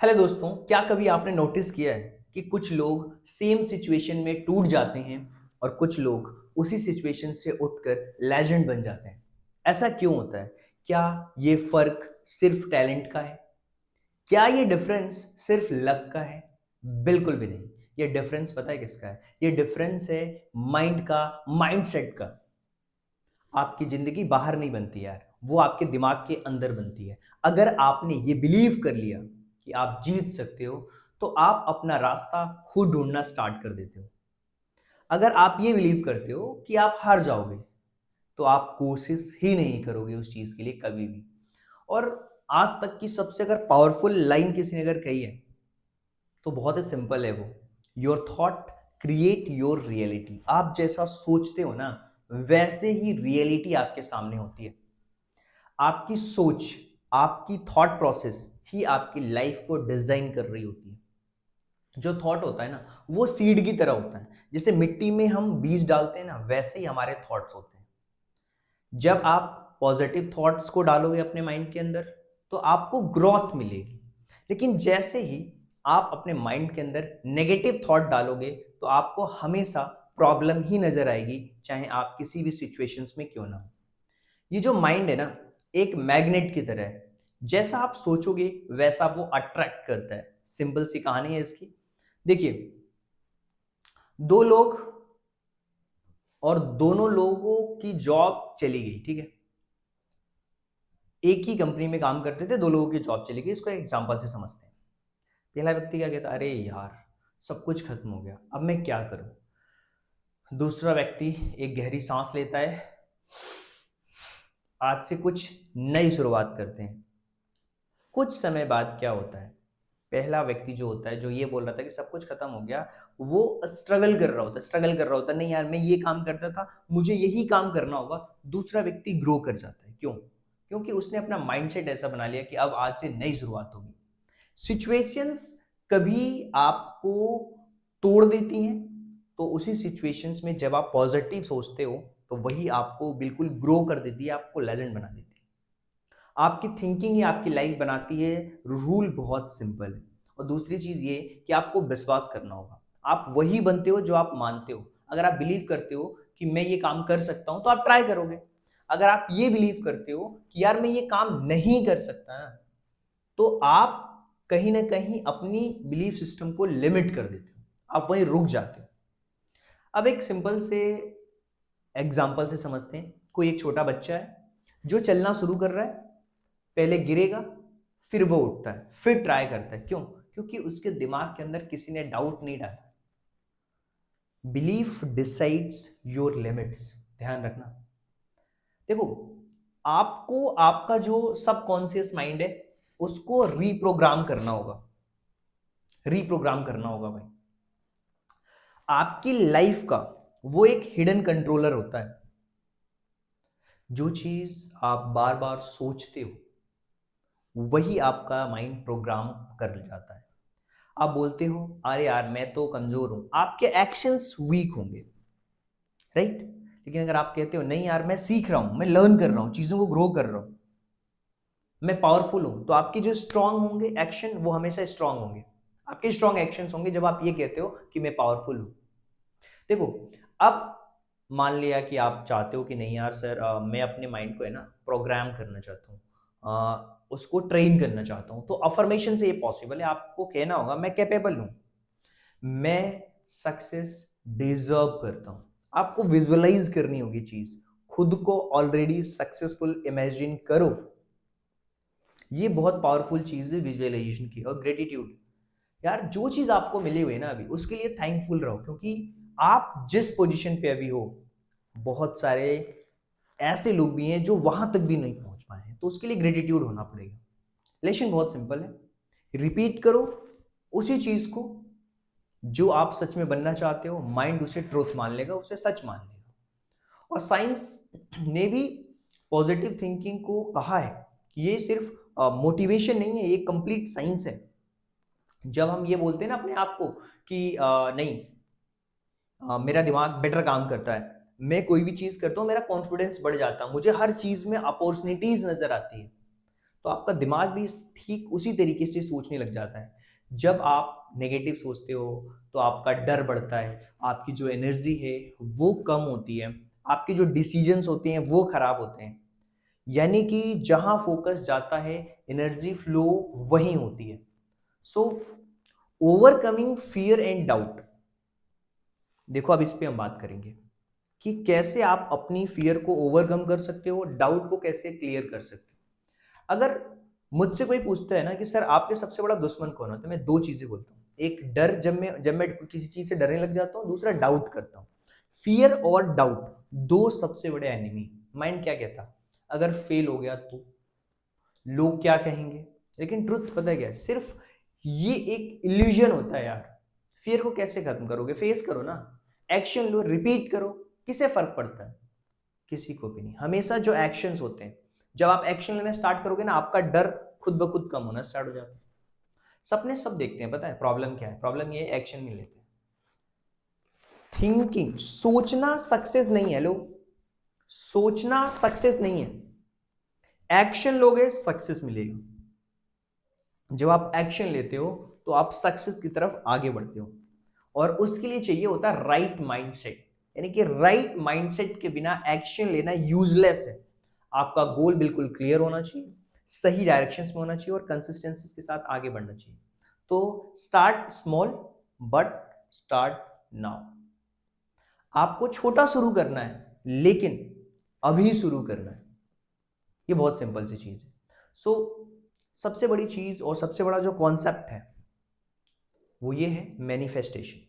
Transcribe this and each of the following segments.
Hello दोस्तों, क्या कभी आपने नोटिस किया है कि कुछ लोग सेम सिचुएशन में टूट जाते हैं और कुछ लोग उसी सिचुएशन से उठकर लेजेंड बन जाते हैं। ऐसा क्यों होता है? क्या ये फर्क सिर्फ टैलेंट का है? क्या ये डिफरेंस सिर्फ लक का है? बिल्कुल भी नहीं। ये डिफरेंस पता है किसका है? ये डिफरेंस है माइंड का, माइंडसेट का। आपकी जिंदगी बाहर नहीं बनती यार, वो आपके दिमाग के अंदर बनती है। अगर आपने ये बिलीव कर लिया कि आप जीत सकते हो, तो आप अपना रास्ता खुद ढूंढना स्टार्ट कर देते हो। अगर आप ये बिलीव करते हो कि आप हार जाओगे, तो आप कोशिश ही नहीं करोगे उस चीज के लिए कभी भी। और आज तक की सबसे अगर पावरफुल लाइन किसी ने अगर कही है, तो बहुत ही सिंपल है वो। Your thought create your reality. आप जैसा सोचते हो ना, वैसे ही रियलिटी आपके सामने होती है। आपकी सोच, आपकी थॉट प्रोसेस ही आपकी लाइफ को डिजाइन कर रही होती है। जो थॉट होता है ना, वो सीड की तरह होता है। जैसे मिट्टी में हम बीज डालते हैं ना, वैसे ही हमारे थॉट्स होते हैं। जब आप पॉजिटिव थॉट्स को डालोगे अपने माइंड के अंदर, तो आपको ग्रोथ मिलेगी। लेकिन जैसे ही आप अपने माइंड के अंदर नेगेटिव थॉट डालोगे, तो आपको हमेशा प्रॉब्लम ही नजर आएगी, चाहे आप किसी भी सिचुएशंस में क्यों ना हो। ये जो माइंड है ना, एक मैग्नेट की तरह है। जैसा आप सोचोगे वैसा वो अट्रैक्ट करता है। सिंपल सी कहानी है इसकी। देखिए, दो लोग और दोनों लोगों की जॉब चली गई, ठीक है। एक ही कंपनी में काम करते थे, दो लोगों की जॉब चली गई। इसको एक एग्जांपल से समझते हैं। पहला व्यक्ति क्या कहता है, अरे यार, सब कुछ खत्म हो गया, अब मैं क्या करूं। दूसरा व्यक्ति एक गहरी सांस लेता है, आज से कुछ नई शुरुआत करते हैं। कुछ समय बाद क्या होता है, पहला व्यक्ति जो होता है, जो ये बोल रहा था कि सब कुछ खत्म हो गया, वो स्ट्रगल कर रहा होता है, नहीं यार मैं ये काम करता था, मुझे यही काम करना होगा। दूसरा व्यक्ति ग्रो कर जाता है। क्यों? क्योंकि उसने अपना माइंडसेट ऐसा बना लिया कि अब आज से नई शुरुआत होगी। सिचुएशंस कभी आपको तोड़ देती हैं, तो उसी सिचुएशंस में जब आप पॉजिटिव सोचते हो, तो वही आपको बिल्कुल ग्रो कर देती है, आपको लेजेंड बना देती है। आपकी थिंकिंग ही आपकी लाइफ बनाती है। रूल बहुत सिंपल है। और दूसरी चीज ये कि आपको विश्वास करना होगा। आप वही बनते हो जो आप मानते हो। अगर आप बिलीव करते हो कि मैं ये काम कर सकता हूं, तो आप ट्राई करोगे। अगर आप ये बिलीव करते हो कि यार मैं ये काम नहीं कर सकता, तो आप कहीं ना कहीं अपनी बिलीफ सिस्टम को लिमिट कर देते हो, आप वहीं रुक जाते हो। अब एक सिंपल से एग्जाम्पल से समझते हैं। कोई एक छोटा बच्चा है जो चलना शुरू कर रहा है। पहले गिरेगा, फिर वो उठता है, फिर ट्राई करता है। क्यों? क्योंकि उसके दिमाग के अंदर किसी ने डाउट नहीं डाला। Belief decides your limits. ध्यान रखना। देखो, आपको आपका जो सबकॉन्शियस माइंड है, उसको रीप्रोग्राम करना होगा। रीप्रोग्राम करना होगा भाई। आपकी लाइफ का वो एक हिडन कंट्रोलर होता है। जो चीज आप बार बार सोचते हो, वही आपका माइंड प्रोग्राम कर जाता है। आप बोलते हो, अरे यार मैं तो कमजोर हूं, आपके एक्शंस वीक होंगे, राइट। लेकिन अगर आप कहते हो, नहीं यार मैं सीख रहा हूं, मैं लर्न कर रहा हूं, चीजों को ग्रो कर रहा हूं, मैं पावरफुल हूं, तो आपके जो स्ट्रांग होंगे एक्शन, वो हमेशा स्ट्रांग होंगे। आपके स्ट्रांग एक्शंस होंगे जब आप ये कहते हो कि मैं पावरफुल हूं। देखो, अब मान लिया कि आप चाहते हो कि नहीं यार सर, मैं अपने माइंड को है ना प्रोग्राम करना चाहता हूँ, उसको ट्रेन करना चाहता हूँ। तो अफर्मेशन से ये पॉसिबल है। आपको कहना होगा, मैं कैपेबल हूँ, मैं सक्सेस डिजर्व करता हूँ। आपको विजुअलाइज करनी होगी चीज, खुद को ऑलरेडी सक्सेसफुल इमेजिन करो। ये बहुत पावरफुल चीज है विजुअलाइजेशन की। और ग्रेटिट्यूड, यार जो चीज आपको मिली हुई है ना अभी, उसके लिए थैंकफुल रहो। क्योंकि आप जिस पोजीशन पे अभी हो, बहुत सारे ऐसे लोग भी हैं जो वहां तक भी नहीं पहुंच पाए हैं, तो उसके लिए ग्रेटिट्यूड होना पड़ेगा। लेकिन बहुत सिंपल है, रिपीट करो उसी चीज को जो आप सच में बनना चाहते हो। माइंड उसे ट्रूथ मान लेगा, उसे सच मान लेगा। और साइंस ने भी पॉजिटिव थिंकिंग को कहा है कि ये सिर्फ मोटिवेशन नहीं है, ये कंप्लीट साइंस है। जब हम ये बोलते हैं ना अपने आप को कि नहीं, मेरा दिमाग बेटर काम करता है, मैं कोई भी चीज करता हूँ, मेरा कॉन्फिडेंस बढ़ जाता है, मुझे हर चीज में अपॉर्चुनिटीज नजर आती है, तो आपका दिमाग भी ठीक उसी तरीके से सोचने लग जाता है। जब आप नेगेटिव सोचते हो तो आपका डर बढ़ता है, आपकी जो एनर्जी है वो कम होती है, आपके जो डिसीजंस होते हैं वो खराब होते हैं। यानी कि जहां फोकस जाता है एनर्जी फ्लो वहीं होती है। सो ओवरकमिंग फियर एंड डाउट, देखो अब इस पे हम बात करेंगे कि कैसे आप अपनी फियर को ओवरकम कर सकते हो, डाउट को कैसे क्लियर कर सकते हो। अगर मुझसे कोई पूछता है ना कि सर आपके सबसे बड़ा दुश्मन कौन है, तो मैं दो चीजें बोलता हूँ। एक डर, जब मैं किसी चीज से डरने लग जाता हूँ। दूसरा डाउट करता हूँ। फियर और डाउट दो सबसे बड़े एनिमी। माइंड क्या कहता, अगर फेल हो गया तो लोग क्या कहेंगे। लेकिन ट्रुथ पता है क्या है, सिर्फ ये एक इल्यूजन होता है यार। फियर को कैसे खत्म करोगे, फेस करो ना, एक्शन लो, रिपीट करो। किसे फर्क पड़ता है, किसी को भी नहीं। हमेशा जो एक्शंस होते हैं, जब आप एक्शन लेना स्टार्ट करोगे ना, आपका डर खुद ब खुद कम होना स्टार्ट हो जाता है। सपने सब देखते हैं, पता है प्रॉब्लम क्या है, प्रॉब्लम ये एक्शन नहीं लेते। थिंकिंग, सोचना सक्सेस नहीं है लोग, सोचना सक्सेस नहीं है। एक्शन लोगे सक्सेस मिलेगा। जब आप एक्शन लेते हो तो आप सक्सेस की तरफ आगे बढ़ते हो, और उसके लिए चाहिए होता है राइट माइंडसेट। यानी कि राइट माइंडसेट के बिना एक्शन लेना यूजलेस है। आपका गोल बिल्कुल क्लियर होना चाहिए, सही डायरेक्शंस में होना चाहिए और कंसिस्टेंसी के साथ आगे बढ़ना चाहिए। तो start small but start now. आपको छोटा शुरू करना है, लेकिन अभी शुरू करना है। ये बहुत सिंपल सी चीज है। सो सबसे बड़ी चीज और सबसे बड़ा जो कॉन्सेप्ट है वो ये है मैनिफेस्टेशन।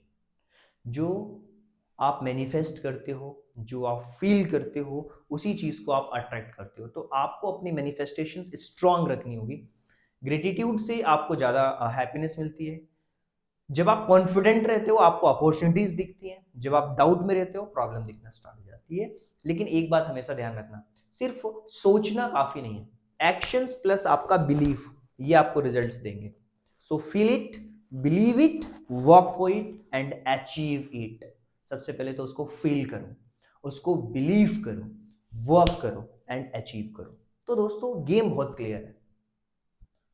जो आप मैनिफेस्ट करते हो, जो आप फील करते हो, उसी चीज को आप अट्रैक्ट करते हो। तो आपको अपनी मैनिफेस्टेशंस स्ट्रांग रखनी होगी। ग्रेटिट्यूड से आपको ज्यादा हैप्पीनेस मिलती है। जब आप कॉन्फिडेंट रहते हो आपको अपॉर्चुनिटीज दिखती हैं। जब आप डाउट में रहते हो प्रॉब्लम दिखना स्टार्ट हो जाती है। लेकिन एक बात हमेशा ध्यान रखना, सिर्फ सोचना काफी नहीं है, एक्शंस प्लस आपका बिलीफ ये आपको रिजल्ट्स देंगे। So feel it, believe it, work for it and achieve it. सबसे पहले तो उसको फील करो, उसको बिलीव करो, वर्क करो एंड अचीव करो। तो दोस्तों गेम बहुत क्लियर है।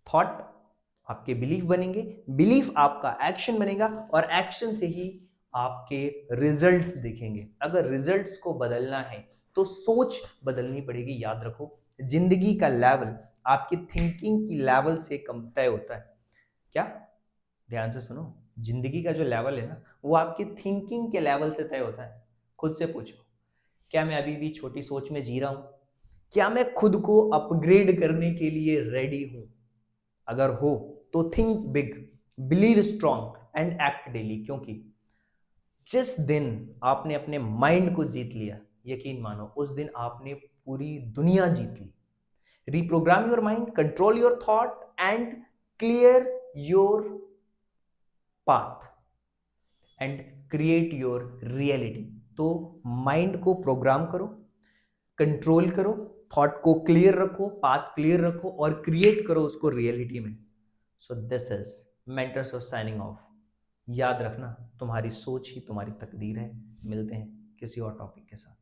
थॉट आपके बिलीफ बनेंगे, बिलीफ आपका एक्शन बनेगा और एक्शन से ही आपके रिजल्ट्स दिखेंगे। अगर रिजल्ट्स को बदलना है तो सोच बदलनी पड़ेगी। याद रखो, जिंदगी का लेवल आपकी थिंकिंग की लेवल से कम तय होता है। क्या, ध्यान से सुनो, जिंदगी का जो लेवल है ना वो आपकी थिंकिंग के लेवल से तय होता है। खुद से पूछो, क्या मैं अभी भी छोटी सोच में जी रहा हूं? क्या मैं खुद को अपग्रेड करने के लिए रेडी हूं? अगर हो तो think big, believe strong and act daily. क्योंकि जिस दिन आपने अपने माइंड को जीत लिया, यकीन मानो उस दिन आपने पूरी दुनिया जीत ली। Reprogram your mind, control your thought and clear your path and create your reality. तो माइंड को प्रोग्राम करो, कंट्रोल करो, थॉट को क्लियर रखो, पाथ क्लियर रखो और क्रिएट करो उसको रियलिटी में। So this is mentors of signing off. याद रखना, तुम्हारी सोच ही तुम्हारी तकदीर है। मिलते हैं किसी और टॉपिक के साथ।